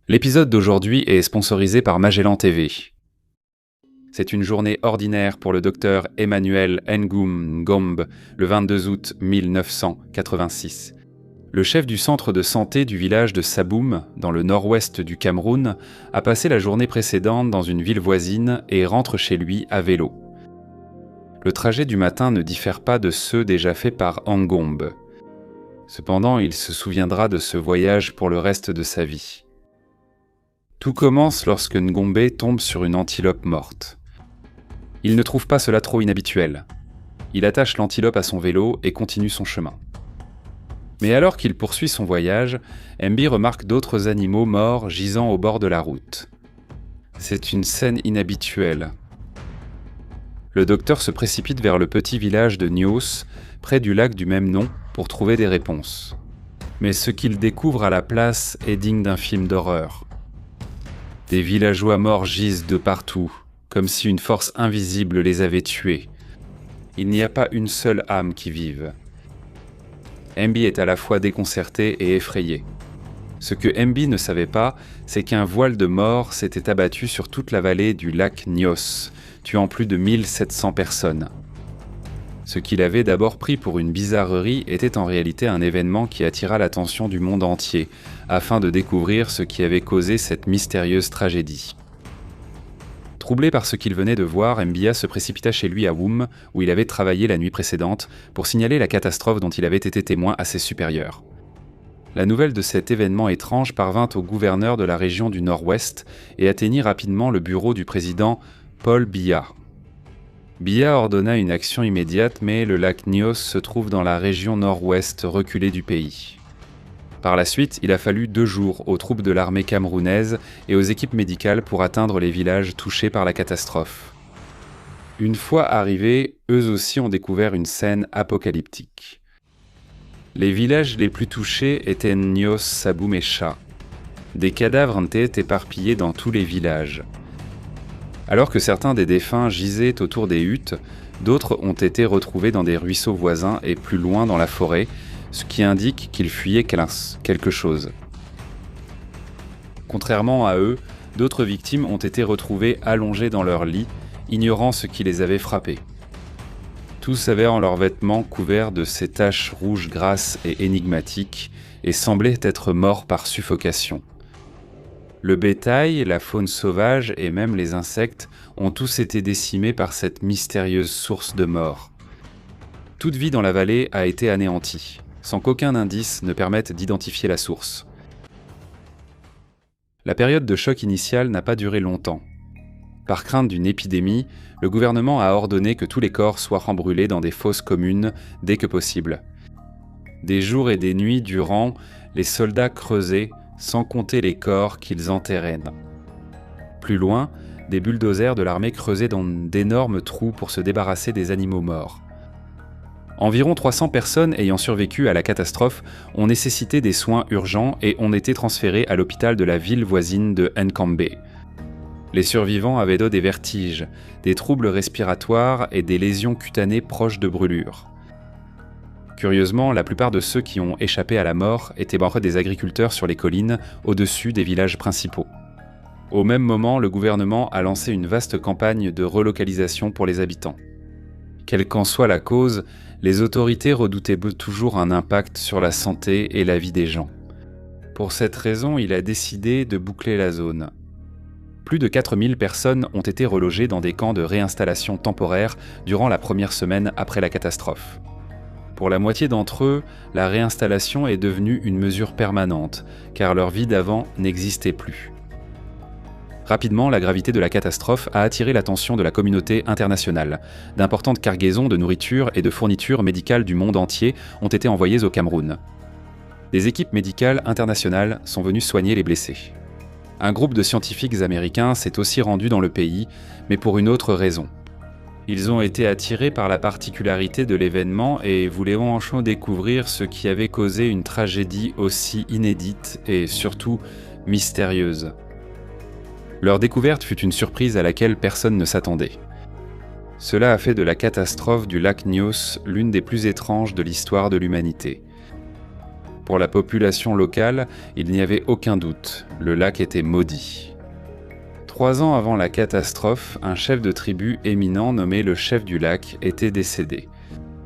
L'épisode d'aujourd'hui est sponsorisé par Magellan TV. C'est une journée ordinaire pour le docteur Emmanuel Ngum Ngombe le 22 août 1986. Le chef du centre de santé du village de Saboum, dans le nord-ouest du Cameroun, a passé la journée précédente dans une ville voisine et rentre chez lui à vélo. Le trajet du matin ne diffère pas de ceux déjà faits par Ngombe. Cependant, il se souviendra de ce voyage pour le reste de sa vie. Tout commence lorsque Ngombe tombe sur une antilope morte. Il ne trouve pas cela trop inhabituel. Il attache l'antilope à son vélo et continue son chemin. Mais alors qu'il poursuit son voyage, Mb remarque d'autres animaux morts gisant au bord de la route. C'est une scène inhabituelle. Le docteur se précipite vers le petit village de Nios, près du lac du même nom, pour trouver des réponses. Mais ce qu'il découvre à la place est digne d'un film d'horreur. Des villageois morts gisent de partout, comme si une force invisible les avait tués. Il n'y a pas une seule âme qui vive. Mb est à la fois déconcerté et effrayé. Ce que Mb ne savait pas, c'est qu'un voile de mort s'était abattu sur toute la vallée du lac Nios, tuant plus de 1700 personnes. Ce qu'il avait d'abord pris pour une bizarrerie était en réalité un événement qui attira l'attention du monde entier, afin de découvrir ce qui avait causé cette mystérieuse tragédie. Troublé par ce qu'il venait de voir, Mbia se précipita chez lui à Woum, où il avait travaillé la nuit précédente, pour signaler la catastrophe dont il avait été témoin à ses supérieurs. La nouvelle de cet événement étrange parvint au gouverneur de la région du Nord-Ouest et atteignit rapidement le bureau du président Paul Biya. Biya ordonna une action immédiate, mais le lac Nios se trouve dans la région nord-ouest reculée du pays. Par la suite, il a fallu 2 jours aux troupes de l'armée camerounaise et aux équipes médicales pour atteindre les villages touchés par la catastrophe. Une fois arrivés, eux aussi ont découvert une scène apocalyptique. Les villages les plus touchés étaient Nios, Saboum et Cha. Des cadavres étaient éparpillés dans tous les villages. Alors que certains des défunts gisaient autour des huttes, d'autres ont été retrouvés dans des ruisseaux voisins et plus loin dans la forêt, ce qui indique qu'ils fuyaient quelque chose. Contrairement à eux, d'autres victimes ont été retrouvées allongées dans leur lit, ignorant ce qui les avait frappés. Tous avaient en leurs vêtements couverts de ces taches rouges grasses et énigmatiques et semblaient être morts par suffocation. Le bétail, la faune sauvage et même les insectes ont tous été décimés par cette mystérieuse source de mort. Toute vie dans la vallée a été anéantie, sans qu'aucun indice ne permette d'identifier la source. La période de choc initial n'a pas duré longtemps. Par crainte d'une épidémie, le gouvernement a ordonné que tous les corps soient rembrûlés dans des fosses communes dès que possible. Des jours et des nuits durant, les soldats creusaient, sans compter les corps qu'ils enterraient. Plus loin, des bulldozers de l'armée creusaient dans d'énormes trous pour se débarrasser des animaux morts. Environ 300 personnes ayant survécu à la catastrophe ont nécessité des soins urgents et ont été transférées à l'hôpital de la ville voisine de Nkambe. Les survivants avaient des vertiges, des troubles respiratoires et des lésions cutanées proches de brûlures. Curieusement, la plupart de ceux qui ont échappé à la mort étaient morts des agriculteurs sur les collines, au-dessus des villages principaux. Au même moment, le gouvernement a lancé une vaste campagne de relocalisation pour les habitants. Quelle qu'en soit la cause, les autorités redoutaient toujours un impact sur la santé et la vie des gens. Pour cette raison, il a décidé de boucler la zone. Plus de 4000 personnes ont été relogées dans des camps de réinstallation temporaire durant la première semaine après la catastrophe. Pour la moitié d'entre eux, la réinstallation est devenue une mesure permanente, car leur vie d'avant n'existait plus. Rapidement, la gravité de la catastrophe a attiré l'attention de la communauté internationale. D'importantes cargaisons de nourriture et de fournitures médicales du monde entier ont été envoyées au Cameroun. Des équipes médicales internationales sont venues soigner les blessés. Un groupe de scientifiques américains s'est aussi rendu dans le pays, mais pour une autre raison. Ils ont été attirés par la particularité de l'événement et voulaient enfin découvrir ce qui avait causé une tragédie aussi inédite et surtout mystérieuse. Leur découverte fut une surprise à laquelle personne ne s'attendait. Cela a fait de la catastrophe du lac Nios l'une des plus étranges de l'histoire de l'humanité. Pour la population locale, il n'y avait aucun doute, le lac était maudit. 3 ans avant la catastrophe, un chef de tribu éminent nommé le chef du lac était décédé.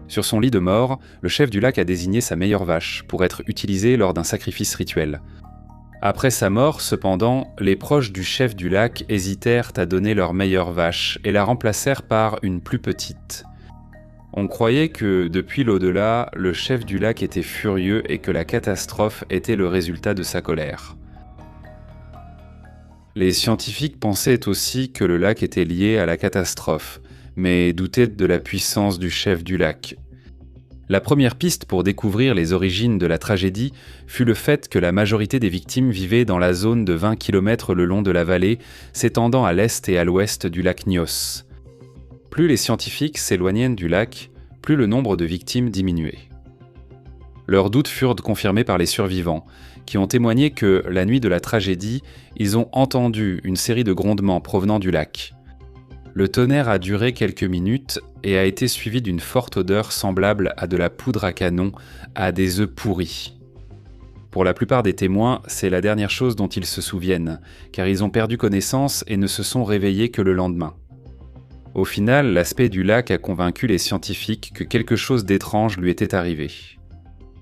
Sur son lit de mort, le chef du lac a désigné sa meilleure vache pour être utilisée lors d'un sacrifice rituel. Après sa mort, cependant, les proches du chef du lac hésitèrent à donner leur meilleure vache et la remplacèrent par une plus petite. On croyait que, depuis l'au-delà, le chef du lac était furieux et que la catastrophe était le résultat de sa colère. Les scientifiques pensaient aussi que le lac était lié à la catastrophe, mais doutaient de la puissance du chef du lac. La première piste pour découvrir les origines de la tragédie fut le fait que la majorité des victimes vivaient dans la zone de 20 km le long de la vallée, s'étendant à l'est et à l'ouest du lac Nyos. Plus les scientifiques s'éloignaient du lac, plus le nombre de victimes diminuait. Leurs doutes furent confirmés par les survivants, qui ont témoigné que, la nuit de la tragédie, ils ont entendu une série de grondements provenant du lac. Le tonnerre a duré quelques minutes et a été suivi d'une forte odeur semblable à de la poudre à canon, à des œufs pourris. Pour la plupart des témoins, c'est la dernière chose dont ils se souviennent, car ils ont perdu connaissance et ne se sont réveillés que le lendemain. Au final, l'aspect du lac a convaincu les scientifiques que quelque chose d'étrange lui était arrivé.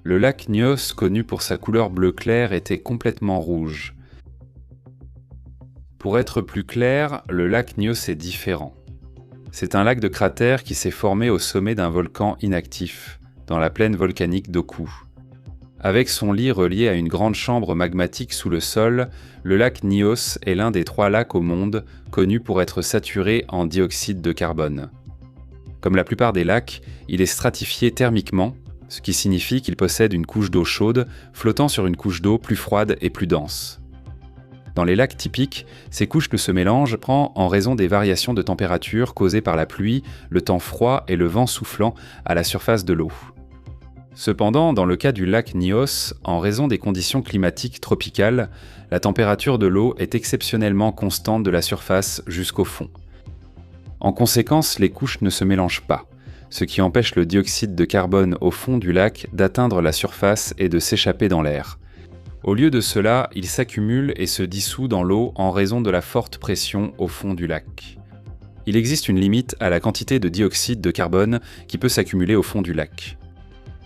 Le lac Nyos, connu pour sa couleur bleu clair, était complètement rouge. Pour être plus clair, le lac Nyos est différent. C'est un lac de cratère qui s'est formé au sommet d'un volcan inactif, dans la plaine volcanique d'Oku. Avec son lit relié à une grande chambre magmatique sous le sol, le lac Nyos est l'un des 3 lacs au monde connus pour être saturé en dioxyde de carbone. Comme la plupart des lacs, il est stratifié thermiquement, ce qui signifie qu'il possède une couche d'eau chaude flottant sur une couche d'eau plus froide et plus dense. Dans les lacs typiques, ces couches ne se mélangent pas en raison des variations de température causées par la pluie, le temps froid et le vent soufflant à la surface de l'eau. Cependant, dans le cas du lac Nyos, en raison des conditions climatiques tropicales, la température de l'eau est exceptionnellement constante de la surface jusqu'au fond. En conséquence, les couches ne se mélangent pas, ce qui empêche le dioxyde de carbone au fond du lac d'atteindre la surface et de s'échapper dans l'air. Au lieu de cela, il s'accumule et se dissout dans l'eau en raison de la forte pression au fond du lac. Il existe une limite à la quantité de dioxyde de carbone qui peut s'accumuler au fond du lac.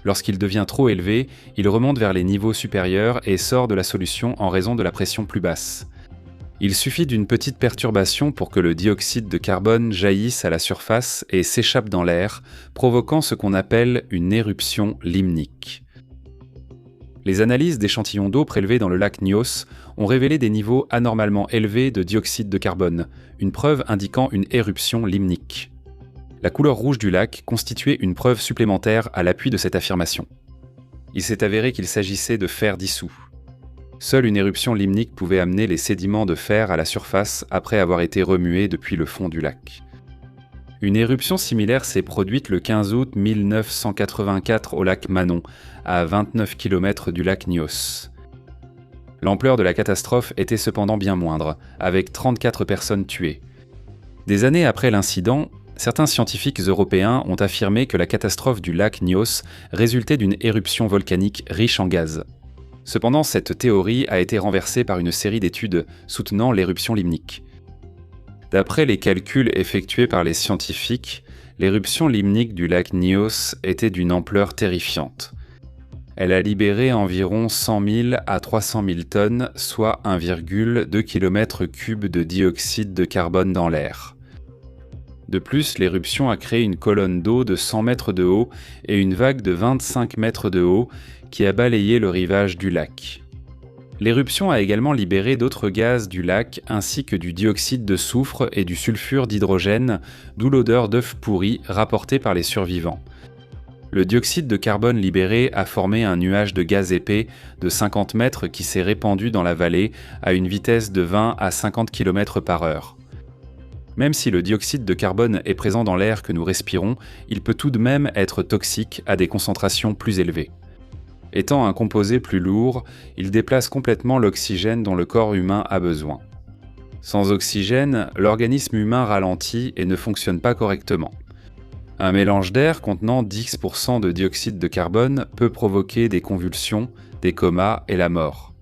Lorsqu'il devient trop élevé, il remonte vers les niveaux supérieurs et sort de la solution en raison de la pression plus basse. Il suffit d'une petite perturbation pour que le dioxyde de carbone jaillisse à la surface et s'échappe dans l'air, provoquant ce qu'on appelle une éruption limnique. Les analyses d'échantillons d'eau prélevés dans le lac Nyos ont révélé des niveaux anormalement élevés de dioxyde de carbone, une preuve indiquant une éruption limnique. La couleur rouge du lac constituait une preuve supplémentaire à l'appui de cette affirmation. Il s'est avéré qu'il s'agissait de fer dissous. Seule une éruption limnique pouvait amener les sédiments de fer à la surface après avoir été remués depuis le fond du lac. Une éruption similaire s'est produite le 15 août 1984 au lac Manon, à 29 km du lac Nyos. L'ampleur de la catastrophe était cependant bien moindre, avec 34 personnes tuées. Des années après l'incident, certains scientifiques européens ont affirmé que la catastrophe du lac Nyos résultait d'une éruption volcanique riche en gaz. Cependant, cette théorie a été renversée par une série d'études soutenant l'éruption limnique. D'après les calculs effectués par les scientifiques, l'éruption limnique du lac Nyos était d'une ampleur terrifiante. Elle a libéré environ 100 000 à 300 000 tonnes, soit 1,2 km3 de dioxyde de carbone dans l'air. De plus, l'éruption a créé une colonne d'eau de 100 mètres de haut et une vague de 25 mètres de haut qui a balayé le rivage du lac. L'éruption a également libéré d'autres gaz du lac ainsi que du dioxyde de soufre et du sulfure d'hydrogène, d'où l'odeur d'œufs pourris rapportée par les survivants. Le dioxyde de carbone libéré a formé un nuage de gaz épais de 50 mètres qui s'est répandu dans la vallée à une vitesse de 20 à 50 km/h. Même si le dioxyde de carbone est présent dans l'air que nous respirons, il peut tout de même être toxique à des concentrations plus élevées. Étant un composé plus lourd, il déplace complètement l'oxygène dont le corps humain a besoin. Sans oxygène, l'organisme humain ralentit et ne fonctionne pas correctement. Un mélange d'air contenant 10% de dioxyde de carbone peut provoquer des convulsions, des comas et la mort.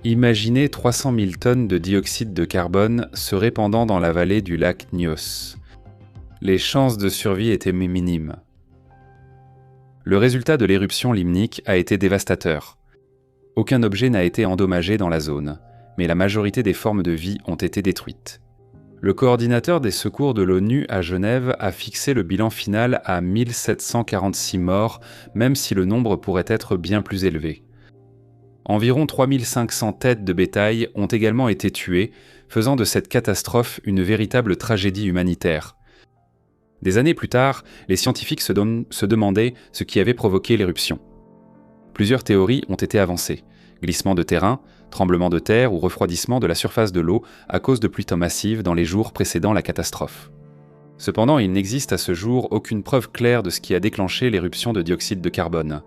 Imaginez 300 000 tonnes de dioxyde de carbone se répandant dans la vallée du lac Nyos. Les chances de survie étaient minimes. Le résultat de l'éruption limnique a été dévastateur. Aucun objet n'a été endommagé dans la zone, mais la majorité des formes de vie ont été détruites. Le coordinateur des secours de l'ONU à Genève a fixé le bilan final à 1746 morts, même si le nombre pourrait être bien plus élevé. Environ 3500 têtes de bétail ont également été tuées, faisant de cette catastrophe une véritable tragédie humanitaire. Des années plus tard, les scientifiques se demandaient ce qui avait provoqué l'éruption. Plusieurs théories ont été avancées. Glissement de terrain, tremblement de terre ou refroidissement de la surface de l'eau à cause de pluies massives dans les jours précédant la catastrophe. Cependant, il n'existe à ce jour aucune preuve claire de ce qui a déclenché l'éruption de dioxyde de carbone.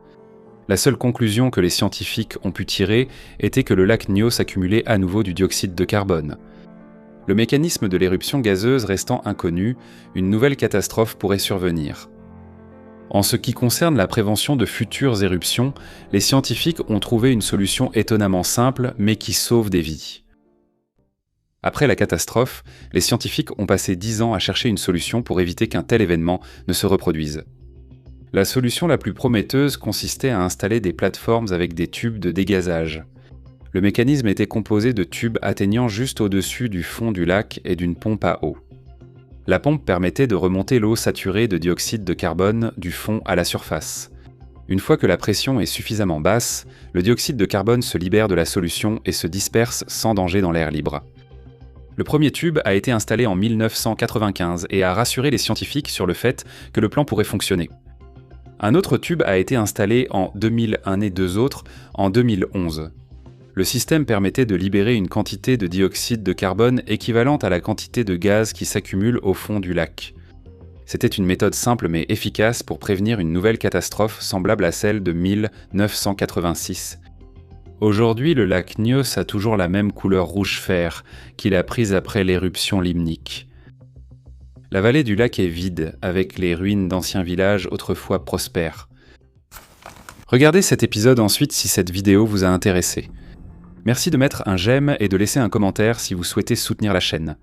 La seule conclusion que les scientifiques ont pu tirer était que le lac Nyos accumulait à nouveau du dioxyde de carbone. Le mécanisme de l'éruption gazeuse restant inconnu, une nouvelle catastrophe pourrait survenir. En ce qui concerne la prévention de futures éruptions, les scientifiques ont trouvé une solution étonnamment simple, mais qui sauve des vies. Après la catastrophe, les scientifiques ont passé 10 ans à chercher une solution pour éviter qu'un tel événement ne se reproduise. La solution la plus prometteuse consistait à installer des plateformes avec des tubes de dégazage. Le mécanisme était composé de tubes atteignant juste au-dessus du fond du lac et d'une pompe à eau. La pompe permettait de remonter l'eau saturée de dioxyde de carbone du fond à la surface. Une fois que la pression est suffisamment basse, le dioxyde de carbone se libère de la solution et se disperse sans danger dans l'air libre. Le premier tube a été installé en 1995 et a rassuré les scientifiques sur le fait que le plan pourrait fonctionner. Un autre tube a été installé en 2001 et deux autres en 2011. Le système permettait de libérer une quantité de dioxyde de carbone équivalente à la quantité de gaz qui s'accumule au fond du lac. C'était une méthode simple mais efficace pour prévenir une nouvelle catastrophe semblable à celle de 1986. Aujourd'hui, le lac Nyos a toujours la même couleur rouge-fer qu'il a prise après l'éruption limnique. La vallée du lac est vide, avec les ruines d'anciens villages autrefois prospères. Regardez cet épisode ensuite si cette vidéo vous a intéressé. Merci de mettre un j'aime et de laisser un commentaire si vous souhaitez soutenir la chaîne.